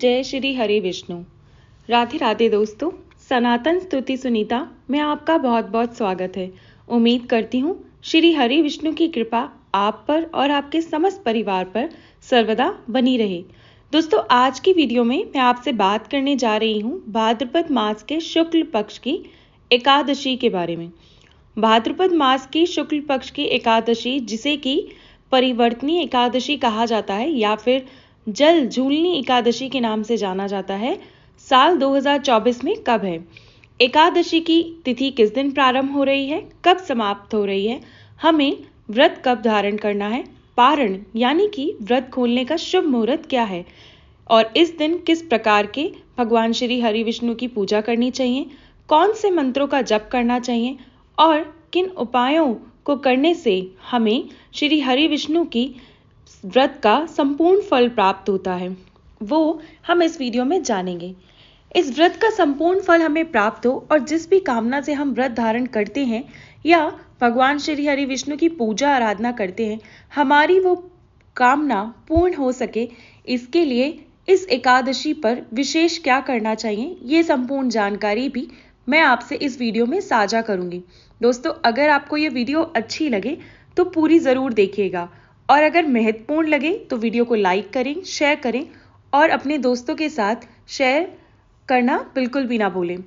जय श्री हरि विष्णु। राधे राधे दोस्तों, सनातन स्तुति सुनीता में आपका बहुत बहुत स्वागत है। उम्मीद करती हूँ श्री हरि विष्णु की कृपा आप पर और आपके समस्त परिवार पर सर्वदा बनी रहे। दोस्तों, आज की वीडियो में मैं आपसे बात करने जा रही हूँ भाद्रपद मास के शुक्ल पक्ष की एकादशी के बारे में। भाद्रपद मास की शुक्ल पक्ष की एकादशी, जिसे कि परिवर्तनी एकादशी कहा जाता है या फिर जल झूलनी एकादशी के नाम से जाना जाता है, साल 2024 में कब है, एकादशी की तिथि किस दिन प्रारंभ हो रही है, कब समाप्त हो रही है, हमें व्रत कब धारण करना है, पारण यानी कि व्रत खोलने का शुभ मुहूर्त क्या है और इस दिन किस प्रकार के भगवान श्री हरि विष्णु की पूजा करनी चाहिए, कौन से मंत्रों का जप करना चाहिए और किन उपायों को करने से हमें श्री हरि विष्णु की व्रत का संपूर्ण फल प्राप्त होता है, वो हम इस वीडियो में जानेंगे। इस व्रत का संपूर्ण फल हमें प्राप्त हो और जिस भी कामना से हम व्रत धारण करते हैं या भगवान श्री हरि विष्णु की पूजा आराधना करते हैं, हमारी वो कामना पूर्ण हो सके, इसके लिए इस एकादशी पर विशेष क्या करना चाहिए, ये संपूर्ण जानकारी भी मैं आपसे इस वीडियो में साझा करूंगी। दोस्तों, अगर आपको ये वीडियो अच्छी लगे तो पूरी जरूर देखिएगा और अगर महत्वपूर्ण लगे तो वीडियो को लाइक करें, शेयर करें और अपने दोस्तों के साथ शेयर करना बिल्कुल भी ना भूलें।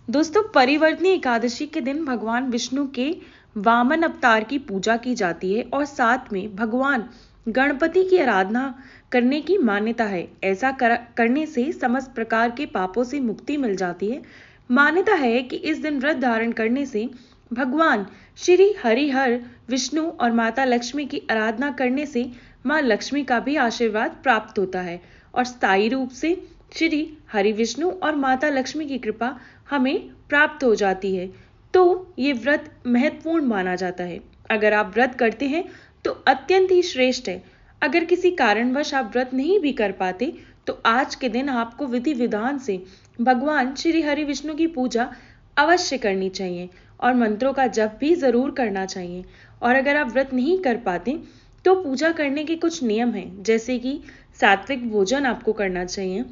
दोस्तों, परिवर्तनी एकादशी के दिन भगवान विष्णु के वामन अवतार की पूजा की जाती है और साथ में भगवान गणपति की आराधना करने की मान्यता है। ऐसा करने से समस्त प्रकार के पापों से मुक्ति मिल जाती है। मान्यता है कि इस दिन व्रत धारण करने से भगवान श्री हरिहर विष्णु और माता लक्ष्मी की आराधना करने से मां लक्ष्मी का भी आशीर्वाद प्राप्त होता है और स्थायी रूप से श्री हरि विष्णु और माता लक्ष्मी की कृपा हमें प्राप्त हो जाती है। तो ये व्रत महत्वपूर्ण माना जाता है। अगर आप व्रत करते हैं तो अत्यंत ही श्रेष्ठ है। अगर किसी कारणवश आप व्रत नहीं भी कर पाते तो आज के दिन आपको विधि विधान से भगवान श्री हरि विष्णु की पूजा अवश्य करनी चाहिए और मंत्रों का जप भी जरूर करना चाहिए। और अगर आप व्रत नहीं कर पाते तो पूजा करने के कुछ नियम हैं, जैसे कि सात्विक भोजन आपको करना चाहिए,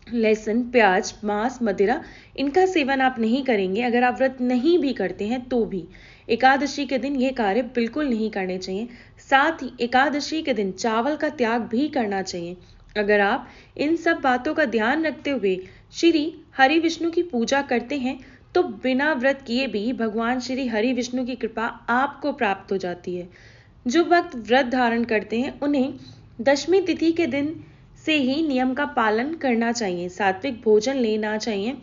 लहसुन, प्याज, मांस, मदिरा इनका सेवन आप नहीं करेंगे। अगर आप व्रत नहीं भी करते हैं तो भी एकादशी के दिन ये कार्य बिल्कुल नहीं करने चाहिए। साथ ही एकादशी के दिन चावल का त्याग भी करना चाहिए। अगर आप इन सब बातों का ध्यान रखते हुए श्री हरि विष्णु की पूजा करते हैं तो बिना व्रत किए भी भगवान श्री हरि विष्णु की कृपा आपको प्राप्त हो जाती है। जो भक्त व्रत धारण करते हैं उन्हें दशमी तिथि के दिन से ही नियम का पालन करना चाहिए। सात्विक भोजन लेना चाहिए।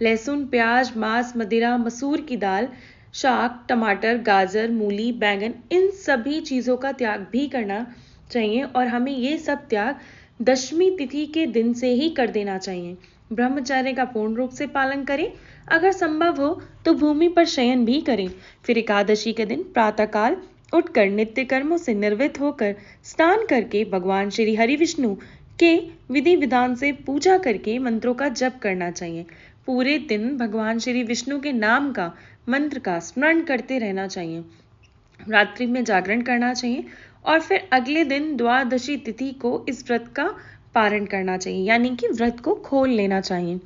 लहसुन, प्याज, मांस, मदिरा, मसूर की दाल, शाक, टमाटर, गाजर, मूली, बैंगन इन सभी चीजों का त्याग भी करना चाहिए और हमें ये सब त्याग दशमी तिथि के दिन से ही कर देना चाहिए। ब्रह्मचर्य का पूर्ण रूप से पालन करें। अगर संभव हो तो भूमि पर शयन भी करें। फिर एकादशी के दिन प्रातःकाल उठकर नित्य कर्मों से निर्वृत्त होकर स्नान करके भगवान श्री हरि विष्णु के विधि विधान से पूजा करके मंत्रों का जप करना चाहिए। पूरे दिन भगवान श्री विष्णु के नाम का, मंत्र का स्मरण करते रहना चाहिए। रात्रि में जागरण करना चाहिए और फिर अगले दिन द्वादशी तिथि को इस व्रत का पारण करना चाहिए, यानी कि व्रत को खोल लेना चाहिए।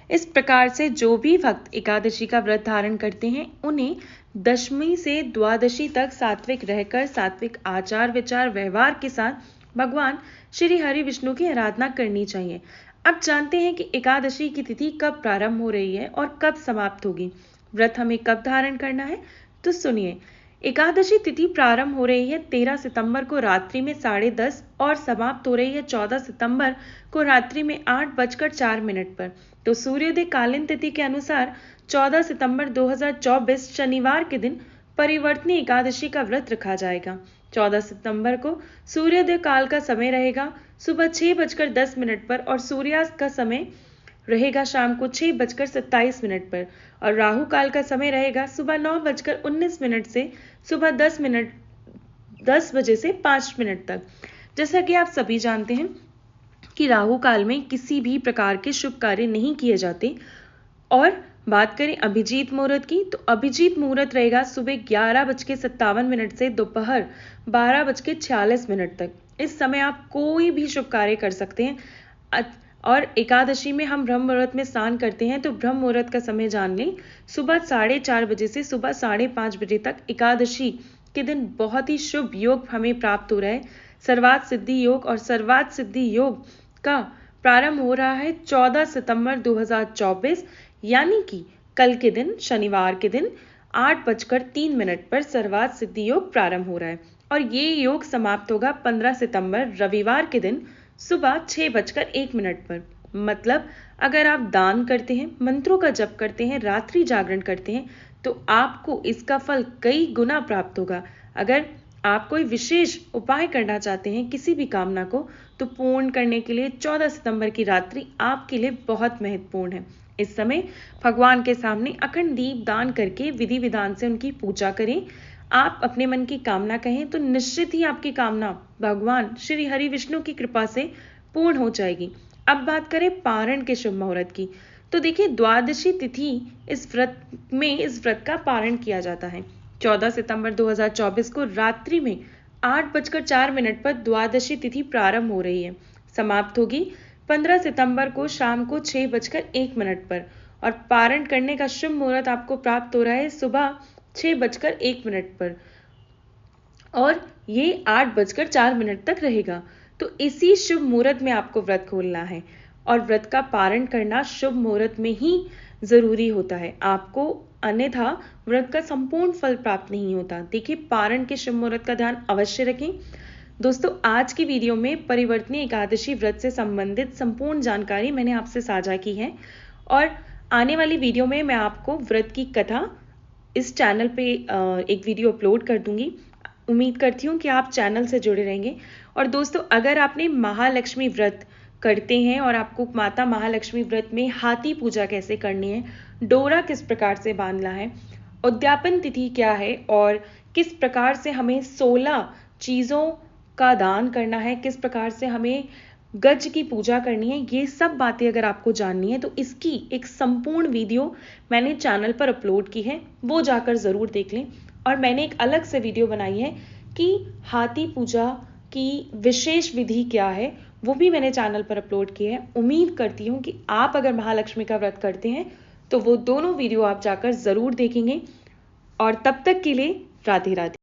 इस प्रकार से जो भी भक्त एकादशी का व्रत धारण करते हैं उन्हें दशमी से द्वादशी तक सात्विक रहकर सात्विक आचार विचार व्यवहार के साथ भगवान श्री हरि विष्णु की आराधना करनी चाहिए। अब जानते हैं कि एकादशी की तिथि कब प्रारंभ हो रही है और कब समाप्त होगी। व्रत हमें कब धारण करना है तो सुनिए। एकादशी तिथि प्रारंभ हो रही है 13 सितंबर को रात्रि में 10:30 और समाप्त हो रही है 14 सितंबर को रात्रि में 8:04 पर। तो सूर्योदय कालीन तिथि के अनुसार 14 सितंबर 2024 शनिवार के दिन परिवर्तनी एकादशी का व्रत रखा जाएगा। 14 सितंबर को सूर्योदय काल का समय रहेगा सुबह 6:10 पर और सूर्यास्त का समय रहेगा शाम को 6:27 पर और राहु काल का समय रहेगा सुबह 9:19 से सुबह 10 बजे से 5 मिनट तक। जैसा कि आप सभी जानते हैं कि राहु काल में किसी भी प्रकार के शुभ कार्य नहीं किए जाते। और बात करें अभिजीत मुहूर्त की तो अभिजीत मुहूर्त रहेगा सुबह 11:57 से दोपहर 12:46 तक। इस समय आप कोई भी शुभ कार्य कर सकते हैं और एकादशी में हम ब्रह्म मुहूर्त में स्नान करते हैं, तो ब्रह्म मुहूर्त का समय जान लें। सुबह 4:30 बजे से सुबह 5:30 बजे तक एकादशी के दिन बहुत ही शुभ योग हमें प्राप्त हो रहा है, सर्वार्थ सिद्धि योग। और सर्वार्थ सिद्धि योग का प्रारंभ हो रहा है 14 सितंबर 2024, यानी कि कल के दिन, शनिवार के दिन 8:03 पर सर्वार्थ सिद्धि योग प्रारंभ हो रहा है। और ये योग समाप्त होगा 15 सितंबर रविवार के दिन सुबह 6:01 पर। मतलब अगर आप दान करते हैं, मंत्रों का जप करते हैं, रात्रि जागरण करते हैं, तो आपको इसका फल कई गुना प्राप्त होगा। अगर आप कोई विशेष उपाय करना चाहते हैं किसी भी कामना को, तो पूर्ण करने के लिए 14 सितंबर की रात्रि आपके लिए बहुत महत्वपूर्ण है। इस समय भगवान के सामने अखंड दीप दान करके विधि विधान से उनकी पूजा करें। आप अपने मन की कामना कहें तो निश्चित ही आपकी कामना भगवान श्री हरि विष्णु की कृपा से पूर्ण हो जाएगी। अब बात करें पारण के शुभ मुहूर्त की, तो देखिए द्वादशी तिथि इस व्रत का पारण किया जाता है। 14 सितंबर 2024 को रात्रि में 8:04 पर द्वादशी तिथि प्रारंभ हो रही है, समाप्त होगी 15 सितंबर को शाम को 6:01 पर। और पारण करने का शुभ मुहूर्त आपको प्राप्त हो रहा है सुबह 6:01 पर, और ये 8:04 तक रहेगा। तो इसी शुभ मुहूर्त में आपको व्रत खोलना है, और व्रत का पारण करना शुभ मुहूर्त में ही जरूरी होता है आपको, अन्यथा व्रत का संपूर्ण फल प्राप्त नहीं होता। देखिए पारण के शुभ मुहूर्त का ध्यान अवश्य रखें। दोस्तों, आज की वीडियो में परिवर्तनीय एकादशी व्रत से संबंधित संपूर्ण जानकारी मैंने आपसे साझा की है, और आने वाली वीडियो में मैं आपको व्रत की कथा इस चैनल पे एक वीडियो अपलोड कर दूंगी। उम्मीद करती हूँ कि आप चैनल से जुड़े रहेंगे। और दोस्तों, अगर आपने महालक्ष्मी व्रत करते हैं और आपको माता महालक्ष्मी व्रत में हाथी पूजा कैसे करनी है, डोरा किस प्रकार से बांधना है, उद्यापन तिथि क्या है, और किस प्रकार से हमें 16 चीज़ों का दान करना है, किस प्रकार से हमें गज की पूजा करनी है, ये सब बातें अगर आपको जाननी है तो इसकी एक संपूर्ण वीडियो मैंने चैनल पर अपलोड की है, वो जाकर ज़रूर देख लें। और मैंने एक अलग से वीडियो बनाई है कि हाथी पूजा की विशेष विधि क्या है, वो भी मैंने चैनल पर अपलोड की है। उम्मीद करती हूँ कि आप अगर महालक्ष्मी का व्रत करते हैं तो वो दोनों वीडियो आप जाकर ज़रूर देखेंगे। और तब तक के लिए राधे राधे।